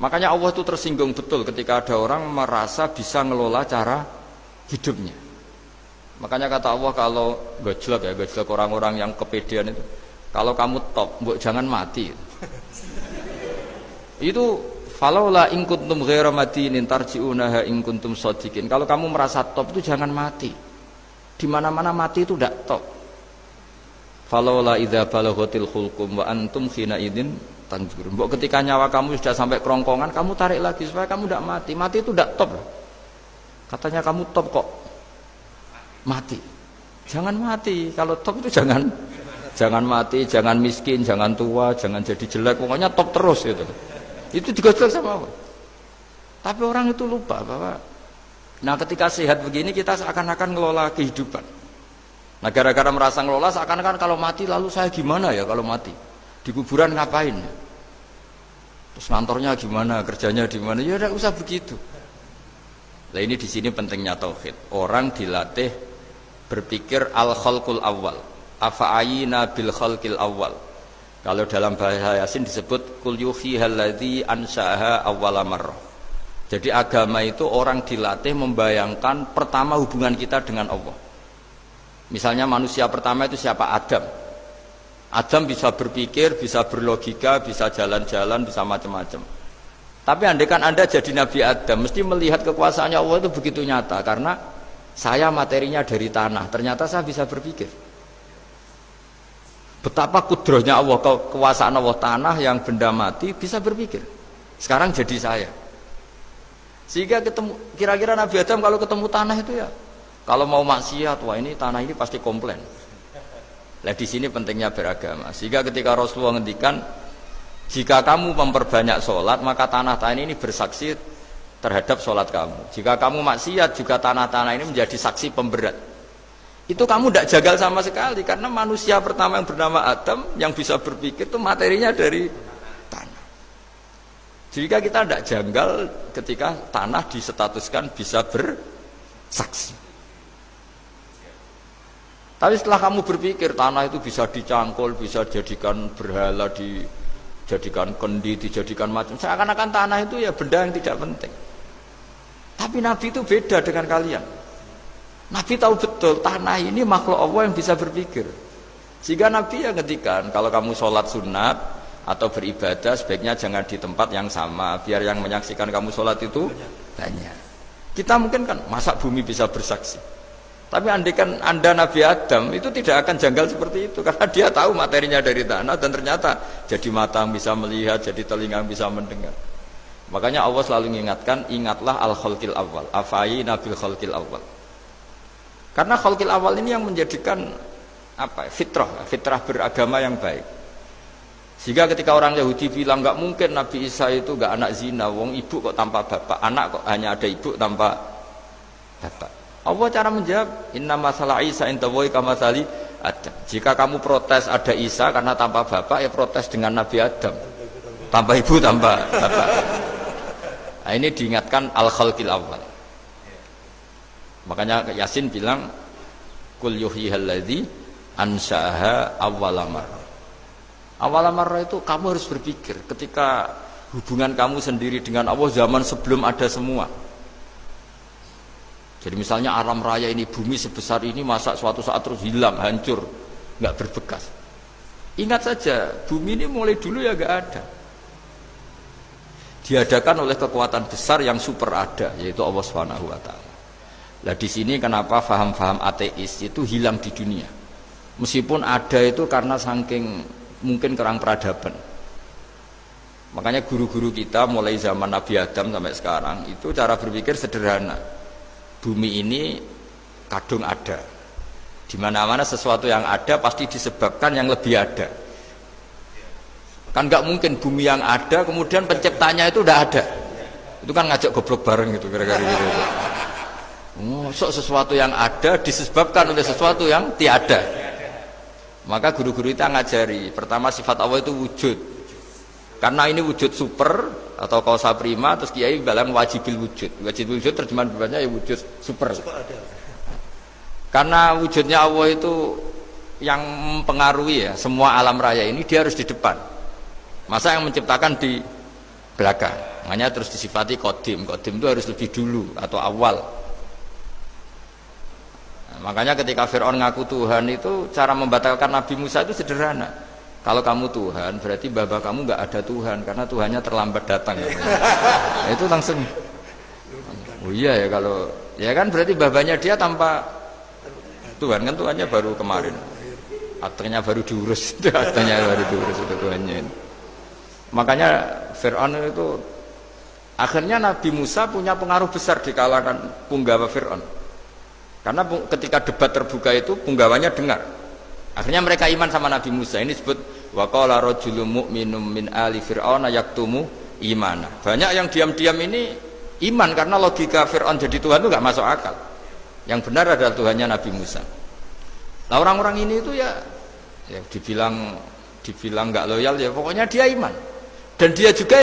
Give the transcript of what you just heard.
Makanya Allah itu tersinggung betul ketika ada orang merasa bisa ngelola cara hidupnya. Makanya kata Allah kalau gojlok orang-orang yang kepedean itu, kalau kamu top, mbok jangan mati. Itu falaula in kuntum ghaira madinin tarji'unaha in kuntum shadiqin. Kalau kamu merasa top itu jangan mati. Di mana-mana mati itu tidak top. Falaula idza balaghatil hulqum wa antum khina idzin tanjurun. Mbok ketika nyawa kamu sudah sampai kerongkongan, kamu tarik lagi supaya kamu tidak mati. Mati itu tidak top. Katanya kamu top kok mati. Jangan mati. Kalau top itu jangan mati, jangan miskin, jangan tua, jangan jadi jelek. Pokoknya top terus gitu. Itu digosok sama Allah. Tapi orang itu lupa bahwa ketika sehat begini kita seakan-akan ngelola kehidupan. Nah gara-gara merasa ngelola seakan-akan kalau mati lalu saya gimana ya kalau mati? Di kuburan ngapain? Terus kantornya gimana, kerjanya di mana? Ya tidak usah begitu. Nah ini di sini pentingnya tauhid. Orang dilatih berpikir al-khalqul awal. Afa'ayina bil khalqil awal. Kalau dalam bahasa Yasin disebut kul yuhihal ladzi ansha'aha awwala marrah. Jadi agama itu orang dilatih membayangkan pertama hubungan kita dengan Allah. Misalnya manusia pertama itu siapa? Adam. Adam bisa berpikir, bisa berlogika, bisa jalan-jalan, bisa macam-macam. Tapi andaikan Anda jadi Nabi Adam, mesti melihat kekuasaannya Allah itu begitu nyata. Karena saya materinya dari tanah, ternyata saya bisa berpikir. Betapa kudrohnya Allah, kekuasaan Allah, tanah yang benda mati bisa berpikir. Sekarang jadi saya. Sehingga kira-kira Nabi Adam kalau ketemu tanah itu ya, kalau mau maksiat, wah ini tanah ini pasti komplain. Nah di sini pentingnya beragama. Sehingga ketika Rasulullah ngendikan, jika kamu memperbanyak sholat, maka tanah-tanah ini bersaksi terhadap sholat kamu. Jika kamu maksiat, juga tanah-tanah ini menjadi saksi pemberat. Itu kamu tidak jagal sama sekali, karena manusia pertama yang bernama Adam yang bisa berpikir itu materinya dari tanah. Jika kita tidak janggal ketika tanah disetatuskan bisa bersaksi. Tapi setelah kamu berpikir tanah itu bisa dicangkul, bisa dijadikan berhala, dijadikan kendi, dijadikan macam, seakan-akan tanah itu ya benda yang tidak penting. Tapi Nabi itu beda dengan kalian. Nabi tahu betul tanah ini makhluk Allah yang bisa berpikir. Sehingga Nabi yang ngedikan kalau kamu sholat sunat atau beribadah sebaiknya jangan di tempat yang sama, biar yang menyaksikan kamu sholat itu banyak. Kita mungkin kan masa bumi bisa bersaksi. Tapi andaikan Anda Nabi Adam itu tidak akan janggal seperti itu, karena dia tahu materinya dari tanah dan ternyata jadi mata yang bisa melihat, jadi telinga yang bisa mendengar. Makanya Allah selalu mengingatkan, ingatlah al-khalqil awal, afayina bil khalqil awal. Karena khalqil awal ini yang menjadikan fitrah beragama yang baik. Sehingga ketika orang Yahudi bilang nggak mungkin Nabi Isa itu nggak anak zina, wong ibu kok tanpa bapak, anak kok hanya ada ibu tanpa bapak. Allah cara menjawab, inna masalah Isa intawoy kamasali Adam. Jika kamu protes ada Isa karena tanpa bapak, ya protes dengan Nabi Adam, tanpa ibu, tanpa bapak. Nah, ini diingatkan al-khalqil awal. Makanya Yasin bilang, kul yuhihal ladzi ansha'aha awwala marrah. Awwala marrah itu kamu harus berpikir ketika hubungan kamu sendiri dengan Allah zaman sebelum ada semua. Jadi misalnya alam raya ini, bumi sebesar ini, masa suatu saat terus hilang, hancur, nggak berbekas. Ingat saja, bumi ini mulai dulu ya nggak ada. Diadakan oleh kekuatan besar yang super ada, yaitu Allah Subhanahu Wa Taala. Nah di sini kenapa faham-faham ateis itu hilang di dunia. Meskipun ada itu karena saking mungkin kurang peradaban. Makanya guru-guru kita mulai zaman Nabi Adam sampai sekarang itu cara berpikir sederhana. Bumi ini kadung ada. Di mana-mana sesuatu yang ada pasti disebabkan yang lebih ada. Kan nggak mungkin bumi yang ada kemudian penciptanya itu udah ada. Itu kan ngajak goblok bareng gitu kira-kira gitu. Masuk sesuatu yang ada disebabkan oleh sesuatu yang tiada. Maka guru-guru kita ngajari, pertama sifat Allah itu wujud. Karena ini wujud super atau kausa prima, terus kiai bilang wajibil wujud. Wajibil wujud terjemahan bebasnya ya wujud super. Karena wujudnya Allah itu yang mempengaruhi ya semua alam raya ini, dia harus di depan. Masa yang menciptakan di belakang. Makanya terus disifati kodim. Kodim itu harus lebih dulu atau awal. Nah, makanya ketika Fir'aun ngaku Tuhan itu cara membatalkan Nabi Musa itu sederhana. Kalau kamu Tuhan berarti bapak kamu nggak ada Tuhan karena Tuhannya terlambat datang. Nah, itu langsung. Oh iya ya kalau ya kan berarti babanya dia tanpa Tuhan kan Tuhannya baru kemarin. Akhirnya baru diurus. Akhirnya baru diurus itu Tuhannya. Makanya Fir'aun itu akhirnya Nabi Musa punya pengaruh besar di kalangan punggawa Fir'aun. Karena ketika debat terbuka itu punggawanya dengar. Akhirnya mereka iman sama Nabi Musa. Ini disebut wa qala rajulun mu'minun min ali fir'auna yaktumu imana. Banyak yang diam-diam ini iman karena logika Fir'aun jadi Tuhan itu nggak masuk akal. Yang benar adalah Tuhannya Nabi Musa. Nah orang-orang ini itu ya dibilang nggak loyal ya pokoknya dia iman. Dan dia juga